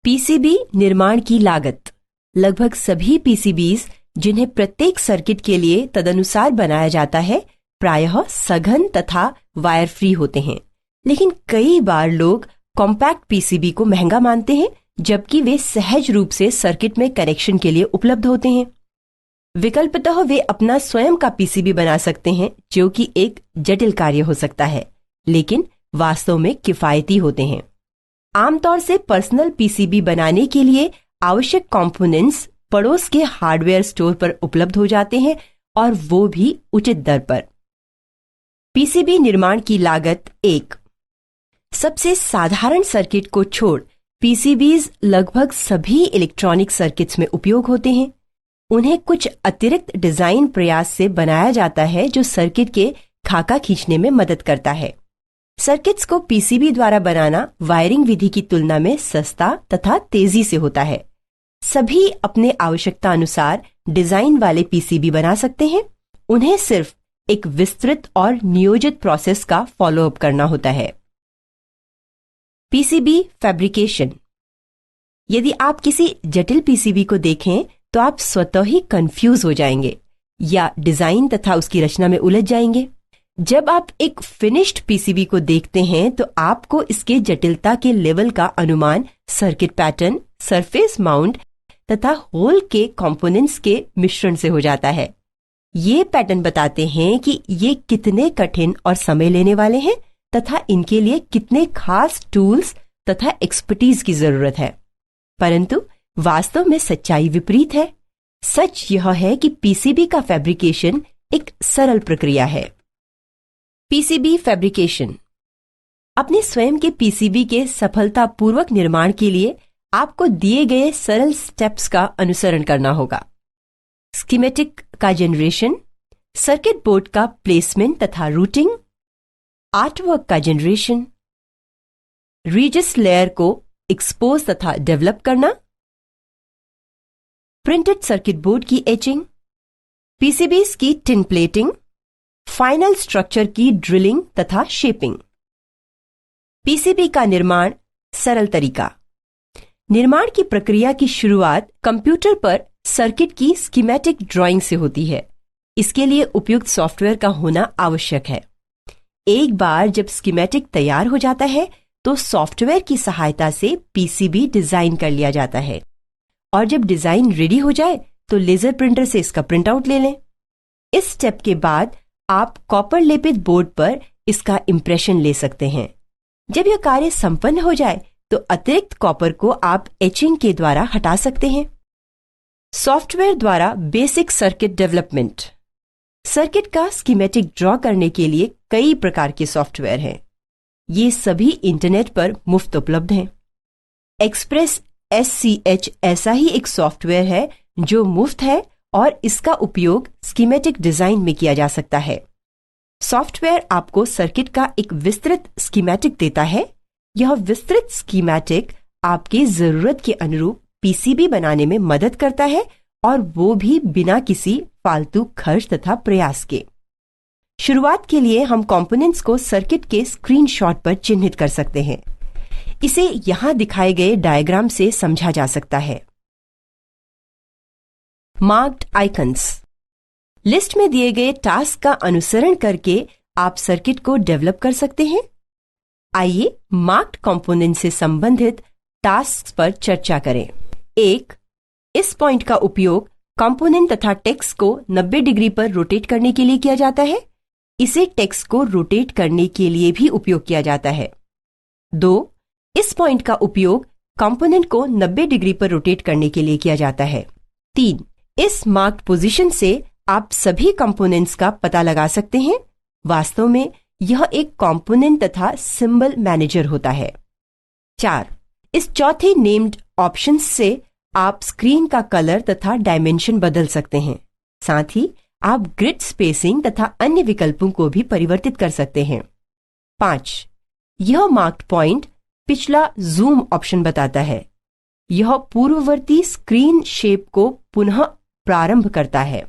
PCB निर्माण की लागत। लगभग सभी पीसीबीज जिन्हें प्रत्येक सर्किट के लिए तदनुसार बनाया जाता है प्रायः सघन तथा वायर फ्री होते हैं, लेकिन कई बार लोग कॉम्पैक्ट पीसीबी को महंगा मानते हैं जबकि वे सहज रूप से सर्किट में कनेक्शन के लिए उपलब्ध होते हैं। विकल्पतः वे अपना स्वयं का पीसीबी बना सकते हैं जो कि एक जटिल कार्य हो सकता है, लेकिन वास्तव में किफायती होते हैं। आमतौर से पर्सनल पीसीबी बनाने के लिए आवश्यक कंपोनेंट्स पड़ोस के हार्डवेयर स्टोर पर उपलब्ध हो जाते हैं और वो भी उचित दर पर। पीसीबी निर्माण की लागत 1। सबसे साधारण सर्किट को छोड़ पीसीबीज लगभग सभी इलेक्ट्रॉनिक सर्किट्स में उपयोग होते हैं। उन्हें कुछ अतिरिक्त डिजाइन प्रयास से बनाया जाता है जो सर्किट के खाका खींचने में मदद करता है। सर्किट्स को पीसीबी द्वारा बनाना वायरिंग विधि की तुलना में सस्ता तथा तेजी से होता है। सभी अपने आवश्यकता अनुसार डिजाइन वाले पीसीबी बना सकते हैं। उन्हें सिर्फ एक विस्तृत और नियोजित प्रोसेस का फॉलोअप करना होता है। PCB fabrication. यदि आप किसी जटिल पीसीबी को देखें तो आप स्वतः ही कंफ्यूज हो जाएंगे या डिजाइन तथा उसकी रचना में उलझ जाएंगे। जब आप एक फिनिश्ड पीसीबी को देखते हैं तो आपको इसके जटिलता के लेवल का अनुमान सर्किट पैटर्न, सरफेस माउंट तथा होल के कंपोनेंट्स के मिश्रण से हो जाता है। ये पैटर्न बताते हैं कि ये कितने कठिन और समय लेने वाले हैं तथा इनके लिए कितने खास टूल्स तथा एक्सपर्टीज की जरूरत है। परंतु वास्तव में सच्चाई विपरीत है। सच यह है कि पीसीबी का फैब्रिकेशन एक सरल प्रक्रिया है। PCB fabrication. अपने स्वयं के पीसीबी के सफलतापूर्वक निर्माण के लिए आपको दिए गए सरल स्टेप्स का अनुसरण करना होगा। स्कीमेटिक का जनरेशन, सर्किट बोर्ड का प्लेसमेंट तथा रूटिंग, आर्टवर्क का जनरेशन, रीजिस लेयर को एक्सपोज तथा डेवलप करना, प्रिंटेड सर्किट बोर्ड की एचिंग, पीसीबीज की टिन प्लेटिंग, फाइनल स्ट्रक्चर की ड्रिलिंग तथा शेपिंग। पीसीबी का निर्माण सरल तरीका। निर्माण की प्रक्रिया की शुरुआत कंप्यूटर पर सर्किट की स्कीमेटिक ड्राइंग से होती है। इसके लिए उपयुक्त सॉफ्टवेयर का होना आवश्यक है। एक बार जब स्कीमेटिक तैयार हो जाता है तो सॉफ्टवेयर की सहायता से पीसीबी डिजाइन कर लिया जाता है और जब डिजाइन रेडी हो जाए तो लेजर प्रिंटर से इसका प्रिंट आउट ले लें। इस स्टेप के बाद आप कॉपर लेपित बोर्ड पर इसका इंप्रेशन ले सकते हैं। जब यह कार्य संपन्न हो जाए तो अतिरिक्त कॉपर को आप एचिंग के द्वारा हटा सकते हैं। सॉफ्टवेयर द्वारा बेसिक सर्किट डेवलपमेंट। सर्किट का स्कीमेटिक ड्रॉ करने के लिए कई प्रकार के सॉफ्टवेयर हैं। ये सभी इंटरनेट पर मुफ्त उपलब्ध हैं। एक्सप्रेस SCH ऐसा ही एक सॉफ्टवेयर है जो मुफ्त है और इसका उपयोग स्कीमेटिक डिजाइन में किया जा सकता है। सॉफ्टवेयर आपको सर्किट का एक विस्तृत स्कीमेटिक देता है। यह विस्तृत स्कीमेटिक आपकी जरूरत के अनुरूप पीसीबी बनाने में मदद करता है और वो भी बिना किसी फालतू खर्च तथा प्रयास के। शुरुआत के लिए हम कंपोनेंट्स को सर्किट के स्क्रीनशॉट पर चिन्हित कर सकते हैं। इसे यहां दिखाए गए डायग्राम से समझा जा सकता है। Marked icons. लिस्ट में दिए गए टास्क का अनुसरण करके आप सर्किट को डेवलप कर सकते हैं। आइए मार्क्ड कंपोनेंट से संबंधित टास्क पर चर्चा करें। 1. इस पॉइंट का उपयोग कंपोनेंट तथा टेक्स्ट को 90 डिग्री पर रोटेट करने के लिए किया जाता है। इसे टेक्स्ट को रोटेट करने के लिए भी उपयोग किया जाता है। 2. इस पॉइंट का उपयोग कंपोनेंट को 90 डिग्री पर रोटेट करने के लिए किया जाता है। 3. इस मार्क्ड पोजीशन से आप सभी कंपोनेंट्स का पता लगा सकते हैं। वास्तव में यह एक कंपोनेंट तथा सिंबल मैनेजर होता है। 4. इस चौथे नेम्ड ऑप्शन से आप स्क्रीन का कलर तथा डायमेंशन बदल सकते हैं। साथ ही आप ग्रिड स्पेसिंग तथा अन्य विकल्पों को भी परिवर्तित कर सकते हैं। 5. यह मार्क्ड पॉइंट पिछला जूम ऑप्शन बताता है। यह पूर्ववर्ती स्क्रीन शेप को पुनः प्रारंभ करता है।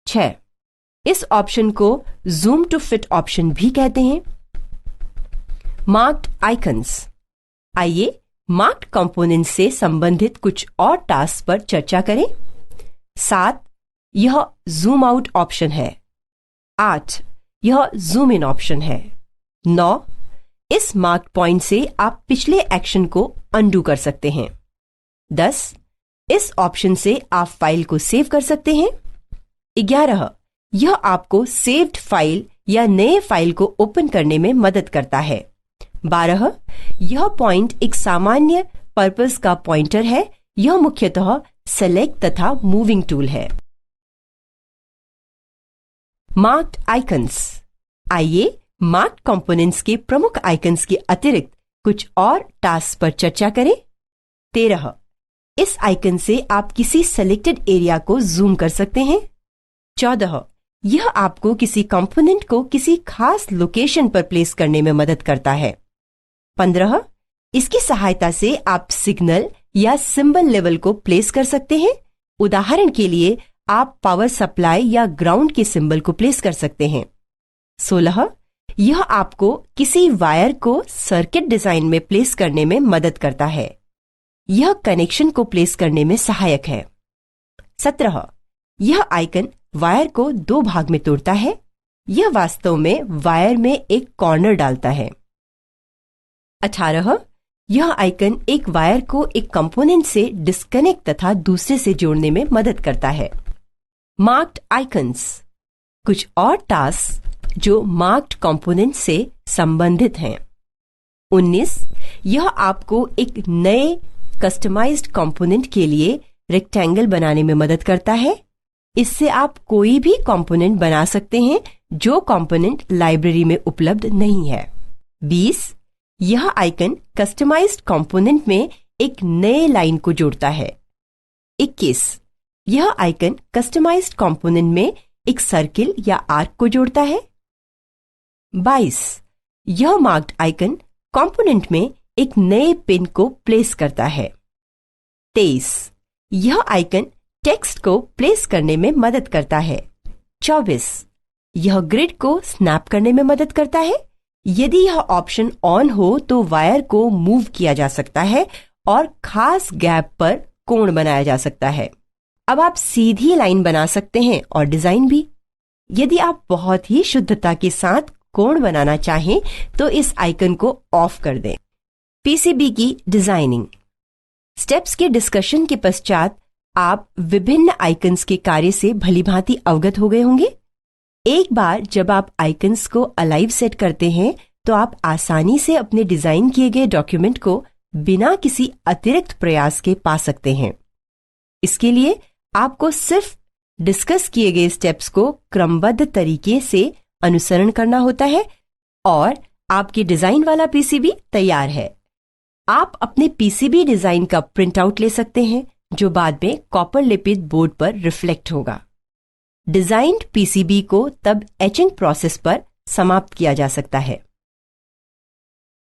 6. इस ऑप्शन को जूम टू फिट ऑप्शन भी कहते हैं। Marked icons. आइए मार्क्ड कंपोनेंट से संबंधित कुछ और टास्क पर चर्चा करें। 7. यह जूम आउट ऑप्शन है। 8. यह जूम इन ऑप्शन है। 9. इस मार्क्ड पॉइंट से आप पिछले एक्शन को अनडू कर सकते हैं। 10. इस ऑप्शन से आप फाइल को सेव कर सकते हैं। 11. यह आपको सेव्ड फाइल या नए फाइल को ओपन करने में मदद करता है। 12. यह पॉइंट एक सामान्य पर्पस का पॉइंटर है। यह मुख्यतः सेलेक्ट तथा मूविंग टूल है। Marked icons. आइए मार्क्ड कंपोनेंट्स के प्रमुख आइकन्स के अतिरिक्त कुछ और टास्क पर चर्चा करें। 13. इस आइकन से आप किसी सेलेक्टेड एरिया को जूम कर सकते हैं। 14. यह आपको किसी कंपोनेंट को किसी खास लोकेशन पर प्लेस करने में मदद करता है। 15. इसकी सहायता से आप सिग्नल या सिंबल लेवल को प्लेस कर सकते हैं। उदाहरण के लिए आप पावर सप्लाई या ग्राउंड के सिंबल को प्लेस कर सकते हैं। 16. यह आपको किसी वायर को सर्किट डिजाइन में प्लेस करने में मदद करता है। यह कनेक्शन को प्लेस करने में सहायक है। 17. यह आइकन वायर को 2 भाग में तोड़ता है। यह वास्तव में वायर में एक कॉर्नर डालता है। 18. यह आइकन एक वायर को एक कंपोनेंट से डिस्कनेक्ट तथा दूसरे से जोड़ने में मदद करता है। Marked icons. कुछ और टास्क जो मार्क्ड कंपोनेंट से संबंधित हैं। 19. यह आपको एक नए कस्टमाइज्ड कंपोनेंट के लिए रेक्टेंगल बनाने में मदद करता है। इससे आप कोई भी कंपोनेंट बना सकते हैं जो कंपोनेंट लाइब्रेरी में उपलब्ध नहीं है। 20. यह आइकन कस्टमाइज्ड कंपोनेंट में एक नए लाइन को जोड़ता है। 21. यह आइकन कस्टमाइज्ड कंपोनेंट में एक सर्किल या आर्क को जोड़ता है। 22. यह मार्क्ड आइकन कंपोनेंट में एक नए पिन को प्लेस करता है। 23. यह आइकन टेक्स्ट को प्लेस करने में मदद करता है। 24. यह ग्रिड को स्नैप करने में मदद करता है। यदि यह ऑप्शन ऑन हो तो वायर को मूव किया जा सकता है और खास गैप पर कोण बनाया जा सकता है। अब आप सीधी लाइन बना सकते हैं और डिजाइन भी। यदि आप बहुत ही शुद्धता के साथ कोण बनाना चाहें तो इस आइकन को ऑफ कर दें। पीसीबी की डिजाइनिंग। स्टेप्स के डिस्कशन के पश्चात आप विभिन्न आइकन्स के कार्य से भलीभांति अवगत हो गए होंगे। एक बार जब आप आइकन्स को अलाइव सेट करते हैं तो आप आसानी से अपने डिजाइन किए गए डॉक्यूमेंट को बिना किसी अतिरिक्त प्रयास के पा सकते हैं। इसके लिए आपको सिर्फ डिस्कस किए गए स्टेप्स को क्रमबद्ध तरीके से अनुसरण करना होता है और आपके डिजाइन वाला पीसीबी तैयार है। आप अपने पीसीबी डिजाइन का प्रिंट आउट ले सकते हैं जो बाद में कॉपर लेपित बोर्ड पर रिफ्लेक्ट होगा। डिजाइन्ड पीसीबी को तब एचिंग प्रोसेस पर समाप्त किया जा सकता है।